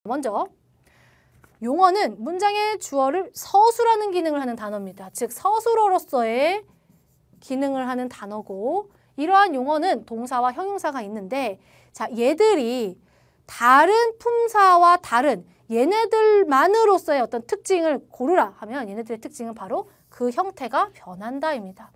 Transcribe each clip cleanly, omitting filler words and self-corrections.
먼저 용어는 문장의 주어를 서술하는 기능을 하는 단어입니다. 즉 서술어로서의 기능을 하는 단어고 이러한 용어는 동사와 형용사가 있는데 자 얘들이 다른 품사와 다른 얘네들만으로서의 어떤 특징을 고르라 하면 얘네들의 특징은 바로 그 형태가 변한다입니다.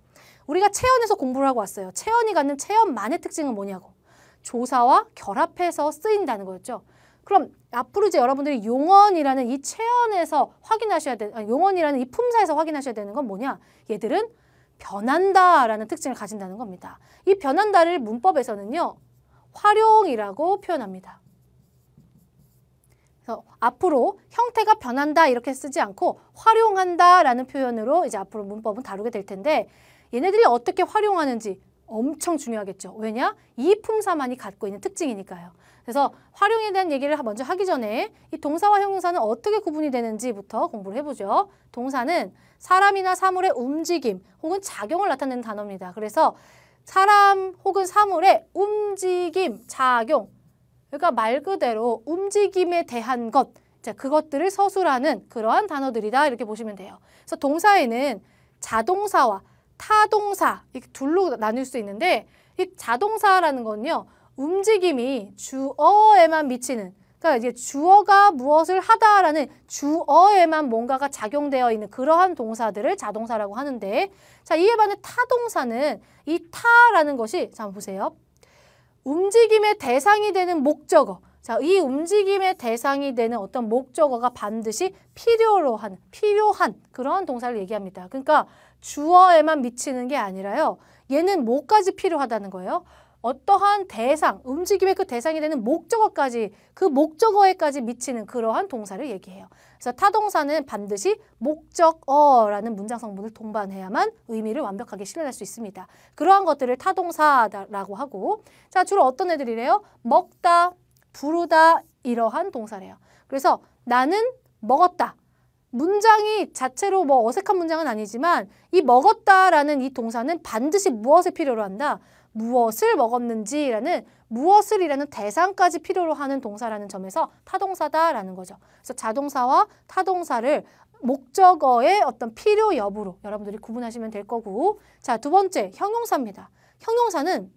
우리가 체언에서 공부를 하고 왔어요. 체언이 갖는 체언만의 특징은 뭐냐고. 조사와 결합해서 쓰인다는 거였죠. 그럼 앞으로 이제 여러분들이 용언이라는 이 체언에서 확인하셔야 용언이라는 이 품사에서 확인하셔야 되는 건 뭐냐? 얘들은 변한다라는 특징을 가진다는 겁니다. 이 변한다를 문법에서는요. 활용이라고 표현합니다. 그래서 앞으로 형태가 변한다 이렇게 쓰지 않고 활용한다라는 표현으로 이제 앞으로 문법은 다루게 될 텐데 얘네들이 어떻게 활용하는지 엄청 중요하겠죠. 왜냐? 이 품사만이 갖고 있는 특징이니까요. 그래서 활용에 대한 얘기를 먼저 하기 전에 이 동사와 형용사는 어떻게 구분이 되는지부터 공부를 해보죠. 동사는 사람이나 사물의 움직임 혹은 작용을 나타내는 단어입니다. 그래서 사람 혹은 사물의 움직임, 작용 그러니까 말 그대로 움직임에 대한 것 자, 그것들을 서술하는 그러한 단어들이다 이렇게 보시면 돼요. 그래서 동사에는 자동사와 타동사 이렇게 둘로 나눌 수 있는데 이 자동사라는 건요. 움직임이 주어에만 미치는 그러니까 이제 주어가 무엇을 하다라는 주어에만 뭔가가 작용되어 있는 그러한 동사들을 자동사라고 하는데 자 이에 반해 타동사는 이 타라는 것이 자 보세요. 움직임의 대상이 되는 목적어 자, 이 움직임의 대상이 되는 어떤 목적어가 반드시 필요한 그러한 동사를 얘기합니다. 그러니까 주어에만 미치는 게 아니라요. 얘는 뭐까지 필요하다는 거예요? 어떠한 대상, 움직임의 그 대상이 되는 목적어까지 그 목적어에까지 미치는 그러한 동사를 얘기해요. 그래서 타동사는 반드시 목적어라는 문장 성분을 동반해야만 의미를 완벽하게 실현할 수 있습니다. 그러한 것들을 타동사라고 하고 자 주로 어떤 애들이래요? 먹다, 부르다 이러한 동사래요. 그래서 나는 먹었다. 문장이 자체로 뭐 어색한 문장은 아니지만 이 먹었다라는 이 동사는 반드시 무엇을 필요로 한다? 무엇을 먹었는지라는 무엇을이라는 대상까지 필요로 하는 동사라는 점에서 타동사다라는 거죠. 그래서 자동사와 타동사를 목적어의 어떤 필요 여부로 여러분들이 구분하시면 될 거고 자, 두 번째 형용사입니다. 형용사는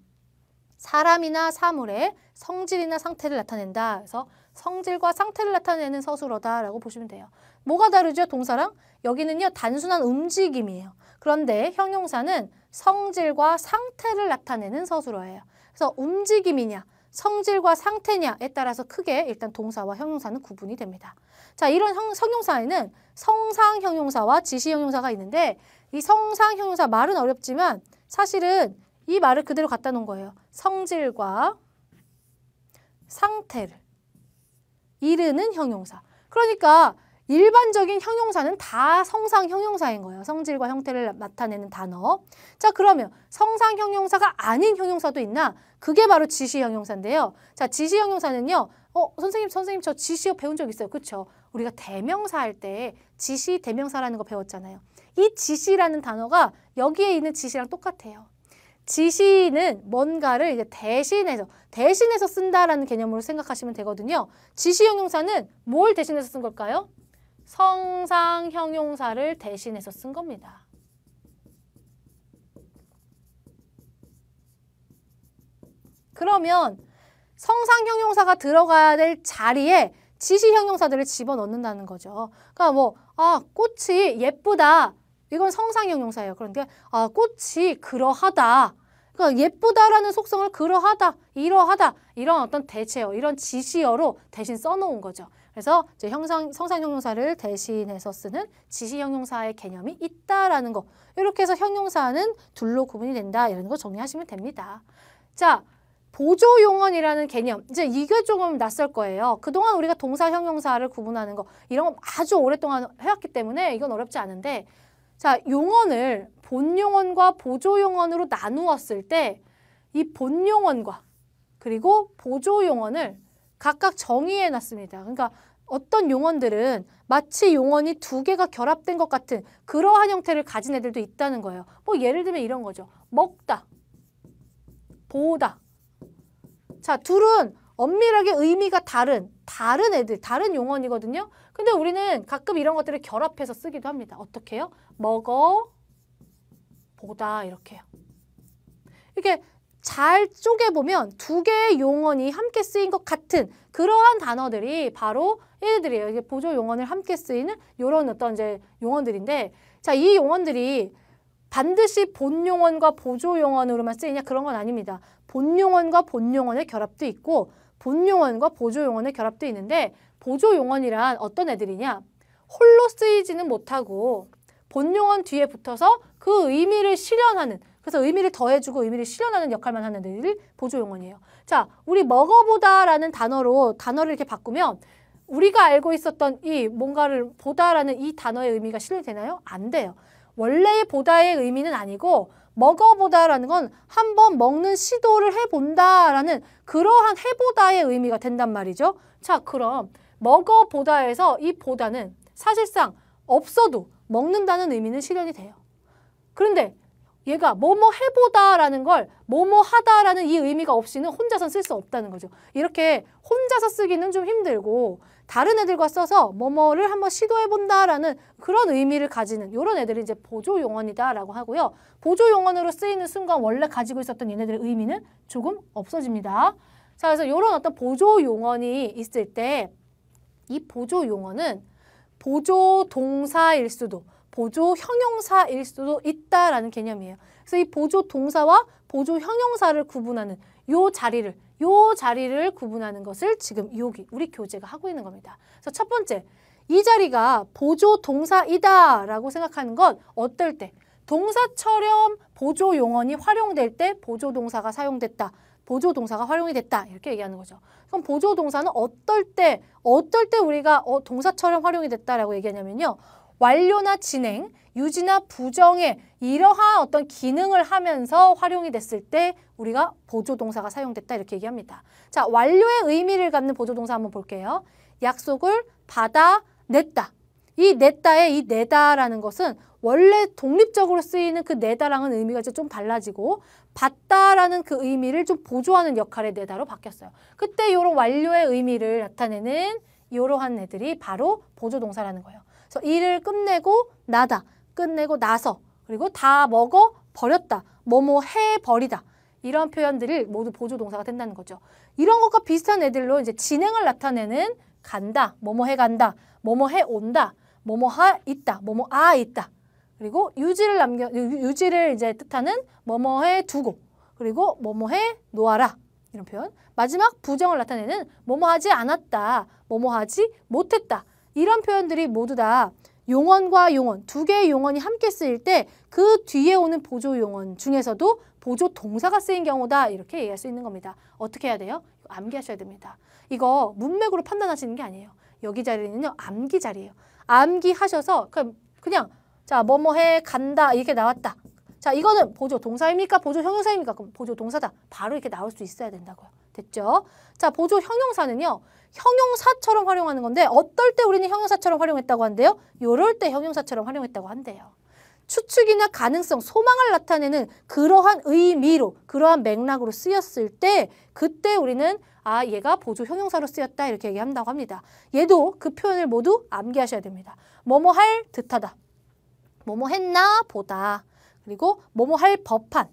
사람이나 사물의 성질이나 상태를 나타낸다. 그래서 성질과 상태를 나타내는 서술어다라고 보시면 돼요. 뭐가 다르죠? 동사랑? 여기는요. 단순한 움직임이에요. 그런데 형용사는 성질과 상태를 나타내는 서술어예요. 그래서 움직임이냐, 성질과 상태냐에 따라서 크게 일단 동사와 형용사는 구분이 됩니다. 자, 이런 형용사에는 성상 형용사와 지시 형용사가 있는데 이 성상 형용사 말은 어렵지만 사실은 이 말을 그대로 갖다 놓은 거예요. 성질과 상태를 이르는 형용사. 그러니까 일반적인 형용사는 다 성상 형용사인 거예요. 성질과 형태를 나타내는 단어. 자, 그러면 성상 형용사가 아닌 형용사도 있나? 그게 바로 지시 형용사인데요. 자, 지시 형용사는요. 선생님 저 지시어 배운 적 있어요. 그렇죠? 우리가 대명사 할 때 지시 대명사라는 거 배웠잖아요. 이 지시라는 단어가 여기에 있는 지시랑 똑같아요. 지시는 뭔가를 이제 대신해서 쓴다라는 개념으로 생각하시면 되거든요. 지시 형용사는 뭘 대신해서 쓴 걸까요? 성상 형용사를 대신해서 쓴 겁니다. 그러면 성상 형용사가 들어가야 될 자리에 지시 형용사들을 집어넣는다는 거죠. 그러니까 꽃이 예쁘다. 이건 성상 형용사예요. 그런데 꽃이 그러하다. 그러니까 예쁘다라는 속성을 그러하다, 이러하다 이런 어떤 대체어, 이런 지시어로 대신 써놓은 거죠. 그래서 이제 성상 형용사를 대신해서 쓰는 지시 형용사의 개념이 있다라는 거. 이렇게 해서 형용사는 둘로 구분이 된다. 이런 거 정리하시면 됩니다. 자, 보조용언이라는 개념. 이제 이게 조금 낯설 거예요. 그동안 우리가 동사, 형용사를 구분하는 거 이런 거 아주 오랫동안 해왔기 때문에 이건 어렵지 않은데 자, 용언을 본용언과 보조용언으로 나누었을 때 이 본용언과 그리고 보조용언을 각각 정의해 놨습니다. 그러니까 어떤 용언들은 마치 용언이 두 개가 결합된 것 같은 그러한 형태를 가진 애들도 있다는 거예요. 뭐 예를 들면 이런 거죠. 먹다, 보다. 자, 둘은 엄밀하게 의미가 다른 애들, 다른 용언이거든요. 근데 우리는 가끔 이런 것들을 결합해서 쓰기도 합니다. 어떻게 해요? 먹어, 보다 이렇게 해요. 이렇게 잘 쪼개보면 두 개의 용언이 함께 쓰인 것 같은 그러한 단어들이 바로 얘네들이에요. 이게 보조 용언을 함께 쓰이는 이런 어떤 이제 용언들인데, 자, 이 용언들이 반드시 본 용언과 보조 용언으로만 쓰이냐 그런 건 아닙니다. 본 용언과 본 용언의 결합도 있고 본 용언과 보조 용언의 결합도 있는데, 보조 용언이란 어떤 애들이냐? 홀로 쓰이지는 못하고 본 용언 뒤에 붙어서 그 의미를 실현하는, 그래서 의미를 더해주고 의미를 실현하는 역할만 하는 애들이 보조 용언이에요. 자, 우리 먹어보다라는 단어를 이렇게 바꾸면 우리가 알고 있었던 이 뭔가를 보다라는 이 단어의 의미가 실현되나요? 안 돼요. 원래의 보다의 의미는 아니고 먹어보다라는 건 한번 먹는 시도를 해본다라는 그러한 해보다의 의미가 된단 말이죠. 자, 그럼 먹어보다에서 이 보다는 사실상 없어도 먹는다는 의미는 실현이 돼요. 그런데 얘가 뭐뭐 해보다라는 걸 뭐뭐 하다라는 이 의미가 없이는 혼자선 쓸 수 없다는 거죠. 이렇게 혼자서 쓰기는 좀 힘들고 다른 애들과 써서 뭐뭐를 한번 시도해본다라는 그런 의미를 가지는 이런 애들이 이제 보조 용언이다라고 하고요. 보조 용언으로 쓰이는 순간 원래 가지고 있었던 얘네들의 의미는 조금 없어집니다. 자, 그래서 이런 어떤 보조 용언이 있을 때 이 보조 용언은 보조 동사일 수도 보조 형용사일 수도 있다라는 개념이에요. 그래서 이 보조 동사와 보조 형용사를 구분하는 요 자리를 구분하는 것을 지금 여기 우리 교재가 하고 있는 겁니다. 그래서 첫 번째, 이 자리가 보조 동사이다라고 생각하는 건 어떨 때? 동사처럼 보조 용언이 활용될 때 보조 동사가 사용됐다. 보조 동사가 활용이 됐다. 이렇게 얘기하는 거죠. 그럼 보조 동사는 어떨 때 우리가 동사처럼 활용이 됐다라고 얘기하냐면요. 완료나 진행, 유지나 부정의 이러한 어떤 기능을 하면서 활용이 됐을 때 우리가 보조동사가 사용됐다 이렇게 얘기합니다. 자, 완료의 의미를 갖는 보조동사 한번 볼게요. 약속을 받아냈다. 이 냈다의 이 내다라는 것은 원래 독립적으로 쓰이는 그 내다랑은 의미가 이제 좀 달라지고 받다라는 그 의미를 좀 보조하는 역할의 내다로 바뀌었어요. 그때 이런 완료의 의미를 나타내는 이러한 애들이 바로 보조동사라는 거예요. 그래서 일을 끝내고 나다, 끝내고 나서, 그리고 다 먹어 버렸다, 뭐뭐 해버리다. 이런 표현들이 모두 보조동사가 된다는 거죠. 이런 것과 비슷한 애들로 이제 진행을 나타내는 간다, 뭐뭐 해 간다, 뭐뭐 해 온다, 뭐뭐 하 있다, 뭐뭐 아 있다. 그리고 유지를 이제 뜻하는 뭐뭐 해 두고, 그리고 뭐뭐 해 놓아라. 이런 표현. 마지막 부정을 나타내는 뭐뭐 하지 않았다, 뭐뭐 하지 못했다. 이런 표현들이 모두 다 용언과 용언, 두 개의 용언이 함께 쓰일 때 그 뒤에 오는 보조 용언 중에서도 보조 동사가 쓰인 경우다. 이렇게 얘기할 수 있는 겁니다. 어떻게 해야 돼요? 암기하셔야 됩니다. 이거 문맥으로 판단하시는 게 아니에요. 여기 자리는요, 암기 자리예요. 암기하셔서 그냥 자, 뭐뭐 해 간다 이렇게 나왔다. 자, 이거는 보조 동사입니까? 보조 형용사입니까? 그럼 보조 동사다. 바로 이렇게 나올 수 있어야 된다고요. 됐죠? 자, 보조 형용사는요. 형용사처럼 활용하는 건데 어떨 때 우리는 형용사처럼 활용했다고 한대요? 요럴 때 형용사처럼 활용했다고 한대요. 추측이나 가능성, 소망을 나타내는 그러한 의미로, 그러한 맥락으로 쓰였을 때 그때 우리는 아, 얘가 보조 형용사로 쓰였다 이렇게 얘기한다고 합니다. 얘도 그 표현을 모두 암기하셔야 됩니다. 뭐뭐 할 듯하다. 뭐뭐 했나 보다. 그리고 뭐뭐 할 법한.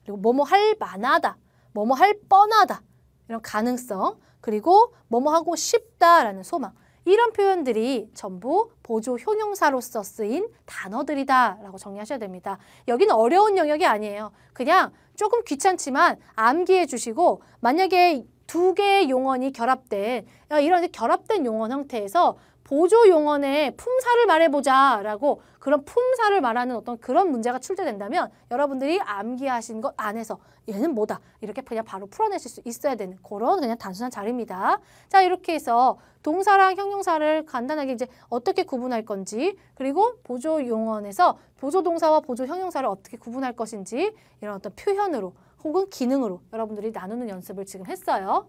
그리고 뭐뭐 할 만하다. 뭐뭐 할 뻔하다. 이런 가능성. 그리고 뭐뭐 하고 싶다라는 소망. 이런 표현들이 전부 보조 형용사로서 쓰인 단어들이다라고 정리하셔야 됩니다. 여기는 어려운 영역이 아니에요. 그냥 조금 귀찮지만 암기해 주시고 만약에 두 개의 용언이 결합된 이런 결합된 용언 형태에서 보조 용언의 품사를 말해보자라고 그런 품사를 말하는 어떤 그런 문제가 출제된다면 여러분들이 암기하신 것 안에서 얘는 뭐다 이렇게 그냥 바로 풀어내실 수 있어야 되는 그런 그냥 단순한 자리입니다. 자, 이렇게 해서 동사랑 형용사를 간단하게 이제 어떻게 구분할 건지 그리고 보조 용언에서 보조 동사와 보조 형용사를 어떻게 구분할 것인지 이런 어떤 표현으로 혹은 기능으로 여러분들이 나누는 연습을 지금 했어요.